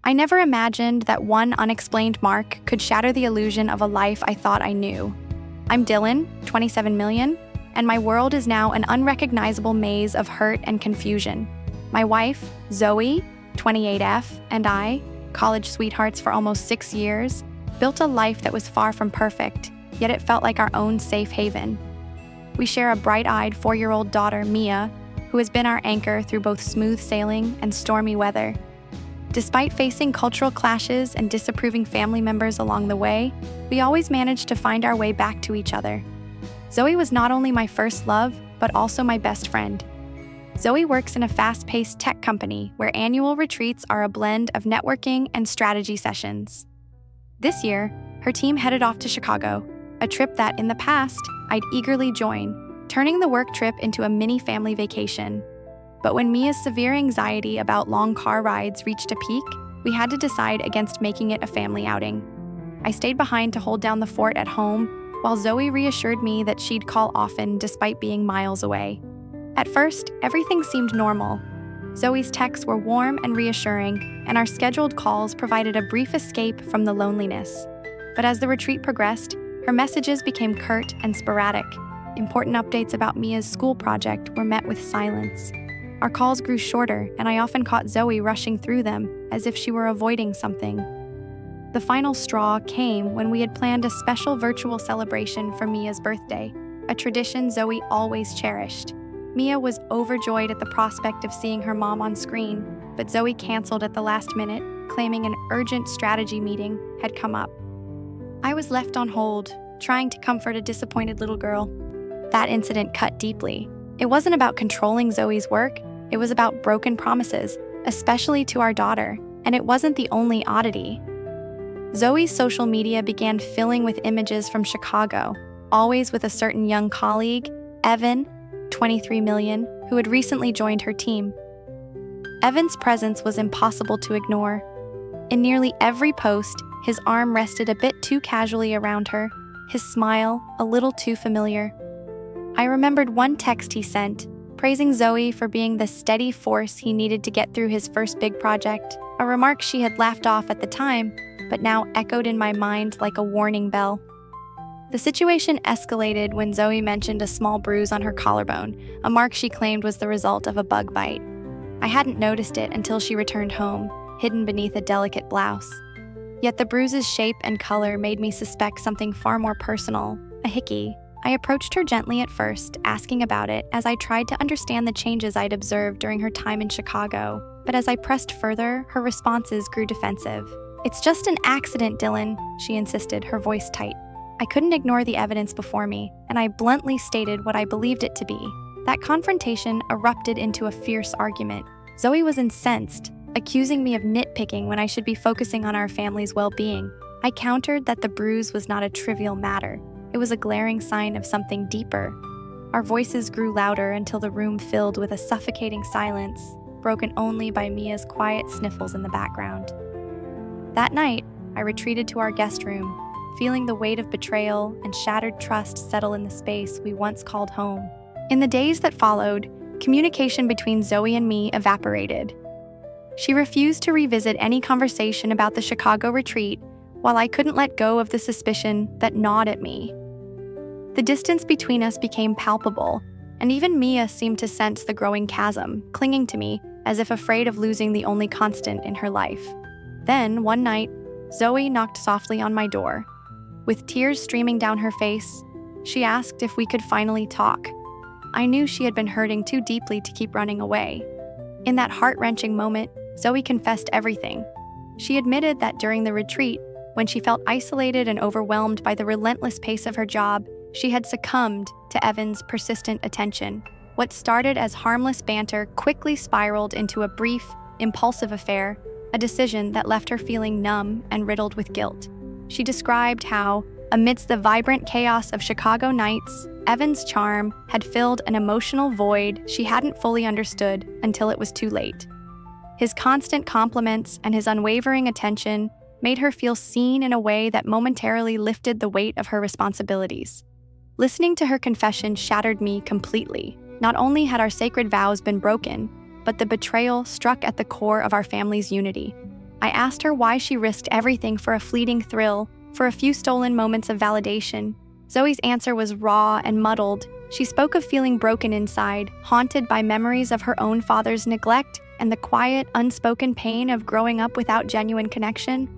I never imagined that one unexplained mark could shatter the illusion of a life I thought I knew. I'm Dylan, 27 million, and my world is now an unrecognizable maze of hurt and confusion. My wife, Zoe, 28F, and I, college sweethearts for almost 6 years, built a life that was far from perfect, yet it felt like our own safe haven. We share a bright-eyed 4-year-old daughter, Mia, who has been our anchor through both smooth sailing and stormy weather. Despite facing cultural clashes and disapproving family members along the way, we always managed to find our way back to each other. Zoe was not only my first love, but also my best friend. Zoe works in a fast-paced tech company where annual retreats are a blend of networking and strategy sessions. This year, her team headed off to Chicago, a trip that, in the past, I'd eagerly join, turning the work trip into a mini family vacation. But when Mia's severe anxiety about long car rides reached a peak, we had to decide against making it a family outing. I stayed behind to hold down the fort at home, while Zoe reassured me that she'd call often despite being miles away. At first, everything seemed normal. Zoe's texts were warm and reassuring, and our scheduled calls provided a brief escape from the loneliness. But as the retreat progressed, her messages became curt and sporadic. Important updates about Mia's school project were met with silence. Our calls grew shorter, and I often caught Zoe rushing through them, as if she were avoiding something. The final straw came when we had planned a special virtual celebration for Mia's birthday, a tradition Zoe always cherished. Mia was overjoyed at the prospect of seeing her mom on screen, but Zoe canceled at the last minute, claiming an urgent strategy meeting had come up. I was left on hold, trying to comfort a disappointed little girl. That incident cut deeply. It wasn't about controlling Zoe's work, it was about broken promises, especially to our daughter, and it wasn't the only oddity. Zoe's social media began filling with images from Chicago, always with a certain young colleague, Evan, 23 million, who had recently joined her team. Evan's presence was impossible to ignore. In nearly every post, his arm rested a bit too casually around her, his smile a little too familiar. I remembered one text he sent, praising Zoe for being the steady force he needed to get through his first big project, a remark she had laughed off at the time, but now echoed in my mind like a warning bell. The situation escalated when Zoe mentioned a small bruise on her collarbone, a mark she claimed was the result of a bug bite. I hadn't noticed it until she returned home, hidden beneath a delicate blouse. Yet the bruise's shape and color made me suspect something far more personal, a hickey. I approached her gently at first, asking about it as I tried to understand the changes I'd observed during her time in Chicago. But as I pressed further, her responses grew defensive. "It's just an accident, Dylan," she insisted, her voice tight. I couldn't ignore the evidence before me, and I bluntly stated what I believed it to be. That confrontation erupted into a fierce argument. Zoe was incensed, accusing me of nitpicking when I should be focusing on our family's well-being. I countered that the bruise was not a trivial matter. It was a glaring sign of something deeper. Our voices grew louder until the room filled with a suffocating silence, broken only by Mia's quiet sniffles in the background. That night, I retreated to our guest room, feeling the weight of betrayal and shattered trust settle in the space we once called home. In the days that followed, communication between Zoe and me evaporated. She refused to revisit any conversation about the Chicago retreat, while I couldn't let go of the suspicion that gnawed at me. The distance between us became palpable, and even Mia seemed to sense the growing chasm, clinging to me as if afraid of losing the only constant in her life. Then, one night, Zoe knocked softly on my door. With tears streaming down her face, she asked if we could finally talk. I knew she had been hurting too deeply to keep running away. In that heart-wrenching moment, Zoe confessed everything. She admitted that during the retreat, when she felt isolated and overwhelmed by the relentless pace of her job, she had succumbed to Evan's persistent attention. What started as harmless banter quickly spiraled into a brief, impulsive affair, a decision that left her feeling numb and riddled with guilt. She described how, amidst the vibrant chaos of Chicago nights, Evan's charm had filled an emotional void she hadn't fully understood until it was too late. His constant compliments and his unwavering attention made her feel seen in a way that momentarily lifted the weight of her responsibilities. Listening to her confession shattered me completely. Not only had our sacred vows been broken, but the betrayal struck at the core of our family's unity. I asked her why she risked everything for a fleeting thrill, for a few stolen moments of validation. Zoe's answer was raw and muddled. She spoke of feeling broken inside, haunted by memories of her own father's neglect and the quiet, unspoken pain of growing up without genuine connection.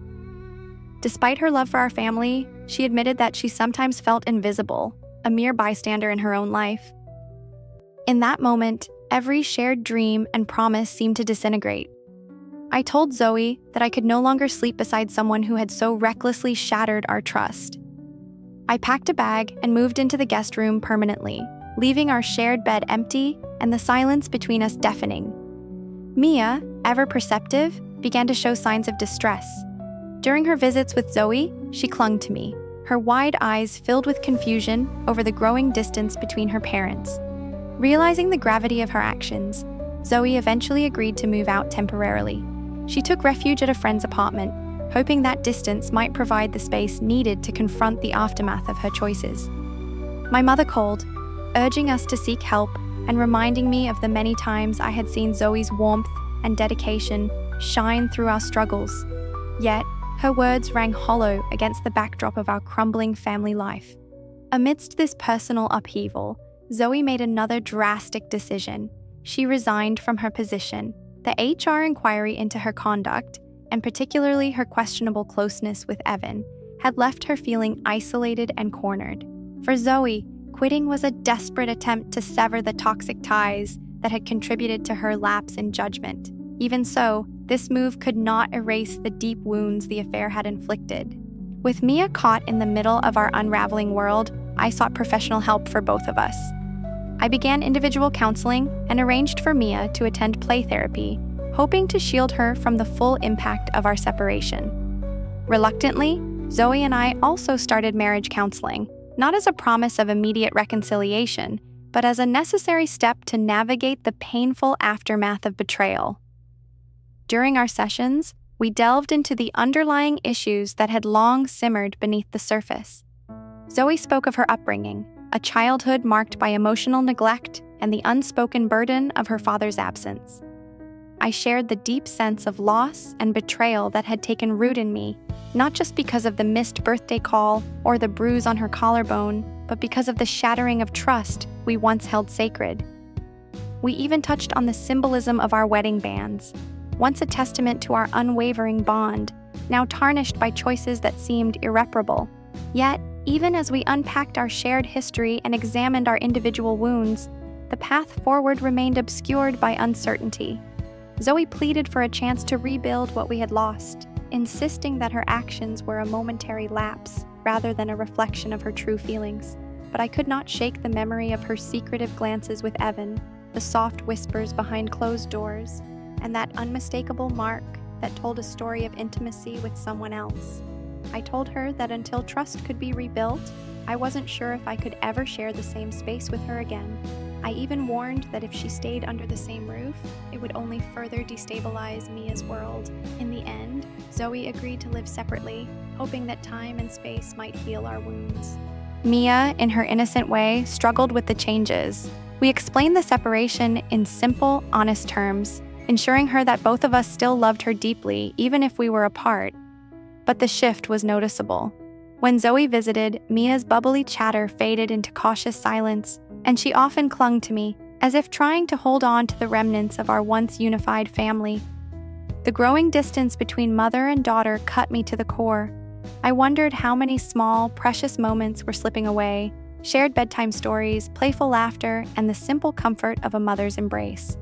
Despite her love for our family, she admitted that she sometimes felt invisible, a mere bystander in her own life. In that moment, every shared dream and promise seemed to disintegrate. I told Zoe that I could no longer sleep beside someone who had so recklessly shattered our trust. I packed a bag and moved into the guest room permanently, leaving our shared bed empty and the silence between us deafening. Mia, ever perceptive, began to show signs of distress. During her visits with Zoe, she clung to me, her wide eyes filled with confusion over the growing distance between her parents. Realizing the gravity of her actions, Zoe eventually agreed to move out temporarily. She took refuge at a friend's apartment, hoping that distance might provide the space needed to confront the aftermath of her choices. My mother called, urging us to seek help and reminding me of the many times I had seen Zoe's warmth and dedication shine through our struggles. Yet, her words rang hollow against the backdrop of our crumbling family life. Amidst this personal upheaval, Zoe made another drastic decision. She resigned from her position. The HR inquiry into her conduct, and particularly her questionable closeness with Evan, had left her feeling isolated and cornered. For Zoe, quitting was a desperate attempt to sever the toxic ties that had contributed to her lapse in judgment. Even so, this move could not erase the deep wounds the affair had inflicted. With Mia caught in the middle of our unraveling world, I sought professional help for both of us. I began individual counseling and arranged for Mia to attend play therapy, hoping to shield her from the full impact of our separation. Reluctantly, Zoe and I also started marriage counseling, not as a promise of immediate reconciliation, but as a necessary step to navigate the painful aftermath of betrayal. During our sessions, we delved into the underlying issues that had long simmered beneath the surface. Zoe spoke of her upbringing, a childhood marked by emotional neglect and the unspoken burden of her father's absence. I shared the deep sense of loss and betrayal that had taken root in me, not just because of the missed birthday call or the bruise on her collarbone, but because of the shattering of trust we once held sacred. We even touched on the symbolism of our wedding bands, once a testament to our unwavering bond, now tarnished by choices that seemed irreparable. Yet, even as we unpacked our shared history and examined our individual wounds, the path forward remained obscured by uncertainty. Zoe pleaded for a chance to rebuild what we had lost, insisting that her actions were a momentary lapse rather than a reflection of her true feelings. But I could not shake the memory of her secretive glances with Evan, the soft whispers behind closed doors, and that unmistakable mark that told a story of intimacy with someone else. I told her that until trust could be rebuilt, I wasn't sure if I could ever share the same space with her again. I even warned that if she stayed under the same roof, it would only further destabilize Mia's world. In the end, Zoe agreed to live separately, hoping that time and space might heal our wounds. Mia, in her innocent way, struggled with the changes. We explained the separation in simple, honest terms, ensuring her that both of us still loved her deeply, even if we were apart. But the shift was noticeable. When Zoe visited, Mia's bubbly chatter faded into cautious silence, and she often clung to me, as if trying to hold on to the remnants of our once unified family. The growing distance between mother and daughter cut me to the core. I wondered how many small, precious moments were slipping away, shared bedtime stories, playful laughter, and the simple comfort of a mother's embrace.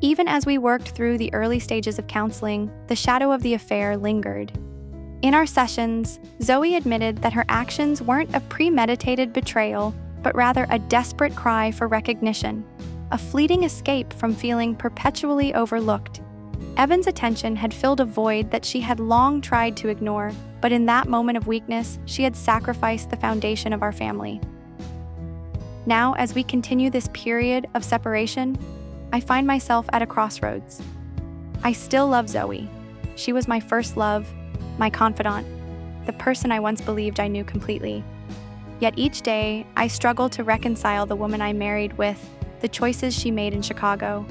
Even as we worked through the early stages of counseling, the shadow of the affair lingered. In our sessions, Zoe admitted that her actions weren't a premeditated betrayal, but rather a desperate cry for recognition, a fleeting escape from feeling perpetually overlooked. Evan's attention had filled a void that she had long tried to ignore, but in that moment of weakness, she had sacrificed the foundation of our family. Now, as we continue this period of separation, I find myself at a crossroads. I still love Zoe. She was my first love, my confidant, the person I once believed I knew completely. Yet each day, I struggle to reconcile the woman I married with the choices she made in Chicago.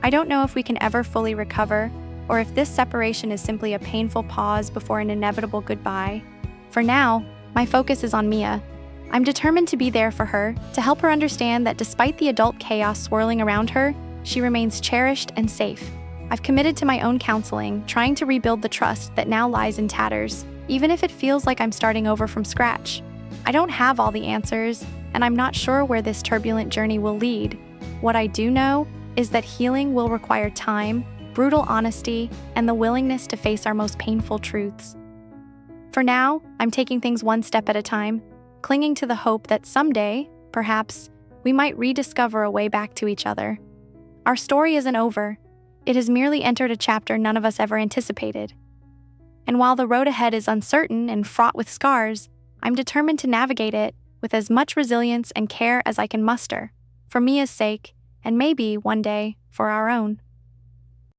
I don't know if we can ever fully recover, or if this separation is simply a painful pause before an inevitable goodbye. For now, my focus is on Mia. I'm determined to be there for her, to help her understand that despite the adult chaos swirling around her, she remains cherished and safe. I've committed to my own counseling, trying to rebuild the trust that now lies in tatters, even if it feels like I'm starting over from scratch. I don't have all the answers, and I'm not sure where this turbulent journey will lead. What I do know is that healing will require time, brutal honesty, and the willingness to face our most painful truths. For now, I'm taking things one step at a time, clinging to the hope that someday, perhaps, we might rediscover a way back to each other. Our story isn't over. It has merely entered a chapter none of us ever anticipated. And while the road ahead is uncertain and fraught with scars, I'm determined to navigate it with as much resilience and care as I can muster, for Mia's sake, and maybe, one day, for our own.